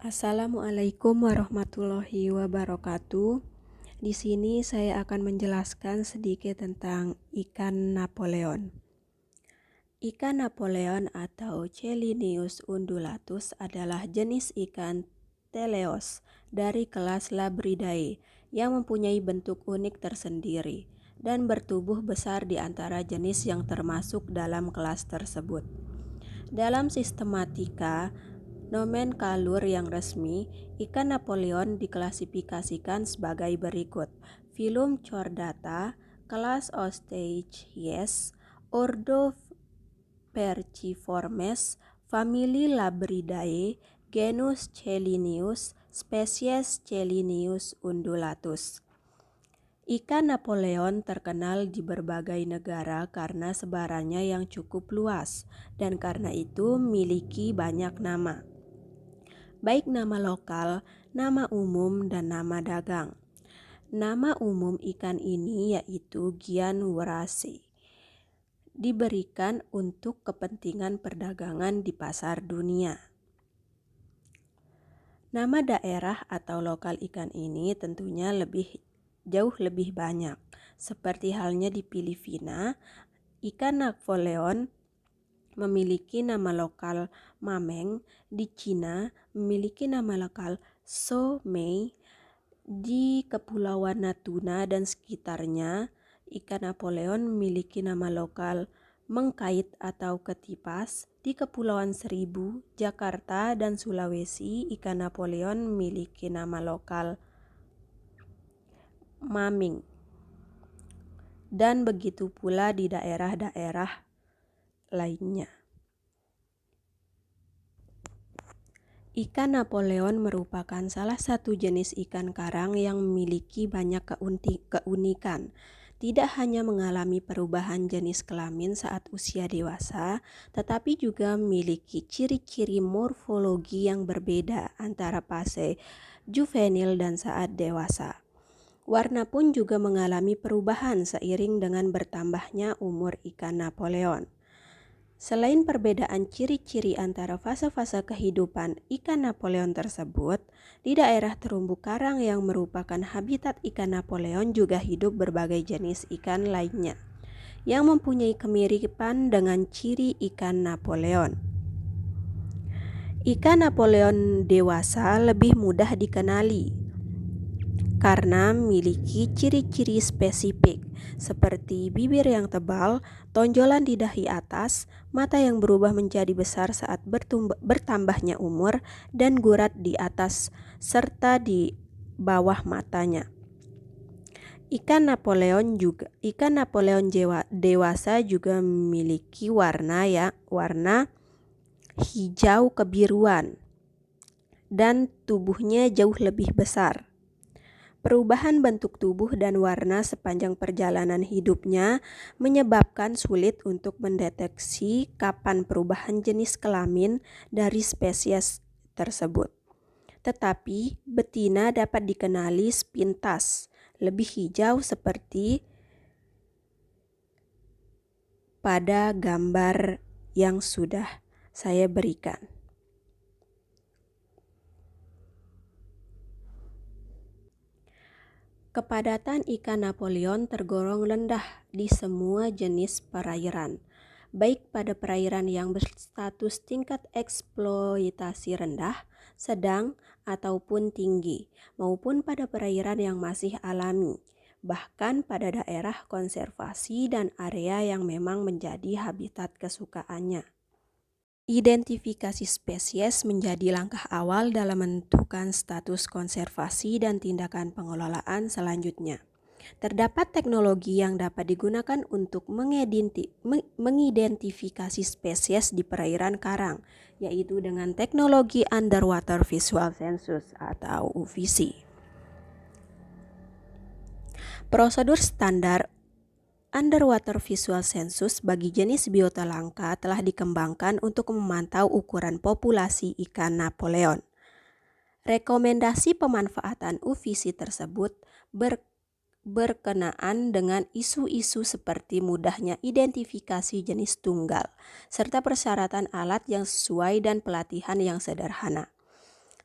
Assalamualaikum warahmatullahi wabarakatuh. Di sini saya akan menjelaskan sedikit tentang ikan Napoleon. Ikan Napoleon atau Chelinius undulatus adalah jenis ikan teleos dari kelas Labridae yang mempunyai bentuk unik tersendiri dan bertubuh besar di antara jenis yang termasuk dalam kelas tersebut. Dalam sistematika nomenklatur yang resmi, ikan Napoleon diklasifikasikan sebagai berikut: Filum Chordata, kelas Osteichthyes, ordo Perciformes, famili Labridae, genus Chelinius, spesies Chelinius undulatus. Ikan Napoleon terkenal di berbagai negara karena sebarannya yang cukup luas dan karena itu memiliki banyak nama, baik nama lokal, nama umum, dan nama dagang. Nama umum ikan ini yaitu Gyanwuraceae. Diberikan untuk kepentingan perdagangan di pasar dunia. Nama daerah atau lokal ikan ini tentunya jauh lebih banyak. Seperti halnya di Filipina, ikan Napoleon memiliki nama lokal Mameng, di Cina memiliki nama lokal Somei, di Kepulauan Natuna dan sekitarnya ikan Napoleon memiliki nama lokal mengkait atau ketipas. Di Kepulauan Seribu, Jakarta, dan Sulawesi, ikan Napoleon memiliki nama lokal maming. Dan begitu pula di daerah-daerah lainnya. Ikan Napoleon merupakan salah satu jenis ikan karang yang memiliki banyak keunikan. Tidak hanya mengalami perubahan jenis kelamin saat usia dewasa, tetapi juga memiliki ciri-ciri morfologi yang berbeda antara fase juvenil dan saat dewasa. Warna pun juga mengalami perubahan seiring dengan bertambahnya umur ikan Napoleon. Selain perbedaan ciri-ciri antara fase-fase kehidupan ikan Napoleon tersebut, di daerah terumbu karang yang merupakan habitat ikan Napoleon juga hidup berbagai jenis ikan lainnya yang mempunyai kemiripan dengan ciri ikan Napoleon. Ikan Napoleon dewasa lebih mudah dikenali karena memiliki ciri-ciri spesifik seperti bibir yang tebal, tonjolan di dahi atas, mata yang berubah menjadi besar saat bertambahnya umur, dan gurat di atas serta di bawah matanya. Ikan Napoleon dewasa juga memiliki warna hijau kebiruan dan tubuhnya jauh lebih besar. Perubahan bentuk tubuh dan warna sepanjang perjalanan hidupnya menyebabkan sulit untuk mendeteksi kapan perubahan jenis kelamin dari spesies tersebut. Tetapi betina dapat dikenali sepintas lebih hijau seperti pada gambar yang sudah saya berikan. Kepadatan ikan Napoleon tergolong rendah di semua jenis perairan, baik pada perairan yang berstatus tingkat eksploitasi rendah, sedang, ataupun tinggi, maupun pada perairan yang masih alami, bahkan pada daerah konservasi dan area yang memang menjadi habitat kesukaannya. Identifikasi spesies menjadi langkah awal dalam menentukan status konservasi dan tindakan pengelolaan selanjutnya. Terdapat teknologi yang dapat digunakan untuk mengidentifikasi spesies di perairan karang, yaitu dengan teknologi Underwater Visual Census atau UVC. Prosedur standar Underwater Visual Census bagi jenis biota langka telah dikembangkan untuk memantau ukuran populasi ikan Napoleon. Rekomendasi pemanfaatan UVC tersebut berkenaan dengan isu-isu seperti mudahnya identifikasi jenis tunggal, serta persyaratan alat yang sesuai dan pelatihan yang sederhana.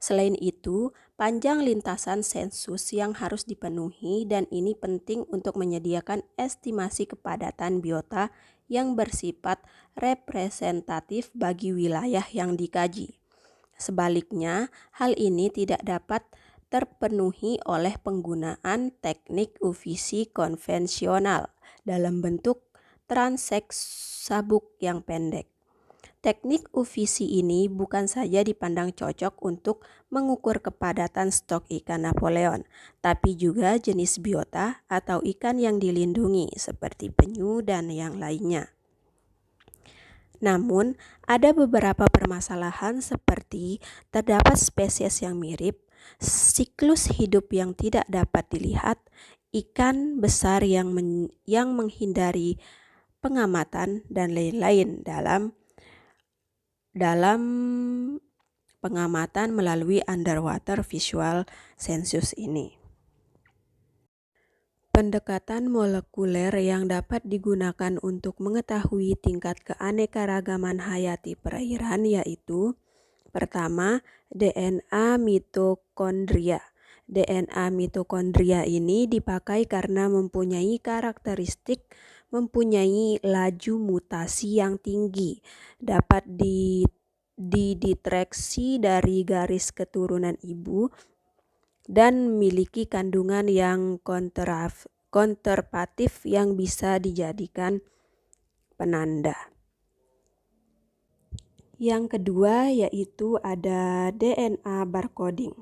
Selain itu, panjang lintasan sensus yang harus dipenuhi dan ini penting untuk menyediakan estimasi kepadatan biota yang bersifat representatif bagi wilayah yang dikaji. Sebaliknya, hal ini tidak dapat terpenuhi oleh penggunaan teknik UVC konvensional dalam bentuk transek sabuk yang pendek. Teknik UVC ini bukan saja dipandang cocok untuk mengukur kepadatan stok ikan Napoleon, tapi juga jenis biota atau ikan yang dilindungi seperti penyu dan yang lainnya. Namun, ada beberapa permasalahan seperti terdapat spesies yang mirip, siklus hidup yang tidak dapat dilihat, ikan besar yang menghindari pengamatan, dan lain-lain dalam pengamatan melalui underwater visual census ini. Pendekatan molekuler yang dapat digunakan untuk mengetahui tingkat keanekaragaman hayati perairan yaitu: pertama, DNA mitokondria. DNA mitokondria ini dipakai karena mempunyai karakteristik mempunyai laju mutasi yang tinggi, dapat dideteksi dari garis keturunan ibu, dan memiliki kandungan yang konservatif yang bisa dijadikan penanda. Yang kedua yaitu ada DNA barcoding.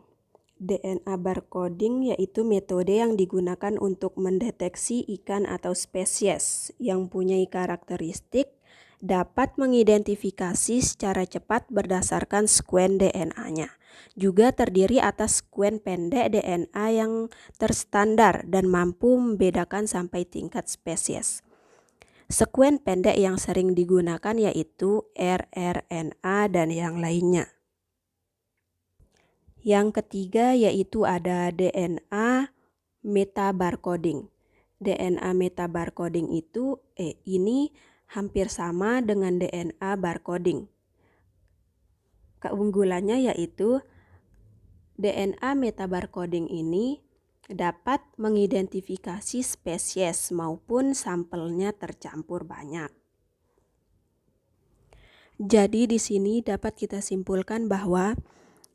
DNA barcoding yaitu metode yang digunakan untuk mendeteksi ikan atau spesies yang punya karakteristik dapat mengidentifikasi secara cepat berdasarkan sekuen DNA-nya. Juga terdiri atas sekuen pendek DNA yang terstandar dan mampu membedakan sampai tingkat spesies. Sekuen pendek yang sering digunakan yaitu rRNA dan yang lainnya. Yang ketiga yaitu ada DNA metabarcoding. DNA metabarcoding itu ini hampir sama dengan DNA barcoding. Keunggulannya yaitu DNA metabarcoding ini dapat mengidentifikasi spesies maupun sampelnya tercampur banyak. Jadi di sini dapat kita simpulkan bahwa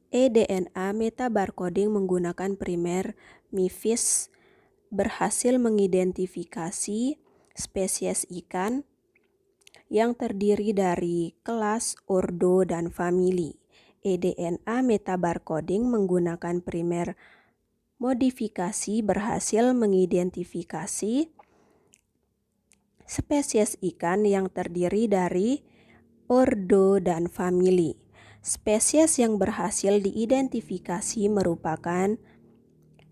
eDNA metabarcoding menggunakan primer MIFIS berhasil mengidentifikasi spesies ikan yang terdiri dari kelas, ordo, dan famili. eDNA metabarcoding menggunakan primer modifikasi berhasil mengidentifikasi spesies ikan yang terdiri dari ordo dan famili. Spesies yang berhasil diidentifikasi merupakan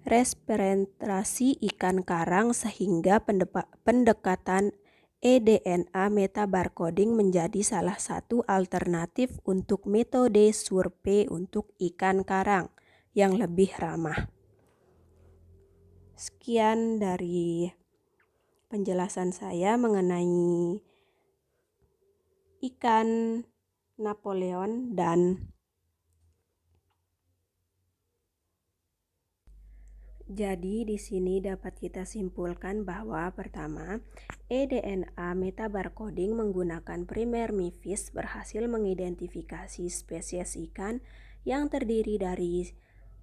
representasi ikan karang sehingga pendekatan eDNA metabarcoding menjadi salah satu alternatif untuk metode survei untuk ikan karang yang lebih ramah. Sekian dari penjelasan saya mengenai ikan Napoleon dan jadi di sini dapat kita simpulkan bahwa pertama, eDNA metabarcoding menggunakan primer MIFIS berhasil mengidentifikasi spesies ikan yang terdiri dari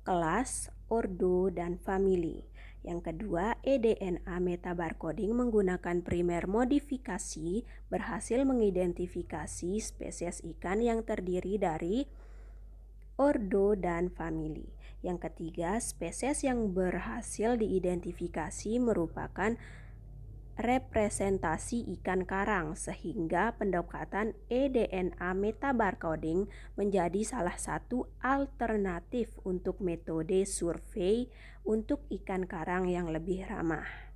kelas, ordo, dan famili. Yang kedua, eDNA metabarcoding menggunakan primer modifikasi berhasil mengidentifikasi spesies ikan yang terdiri dari ordo dan famili. Yang ketiga, spesies yang berhasil diidentifikasi merupakan representasi ikan karang sehingga pendekatan eDNA metabarcoding menjadi salah satu alternatif untuk metode survei untuk ikan karang yang lebih ramah.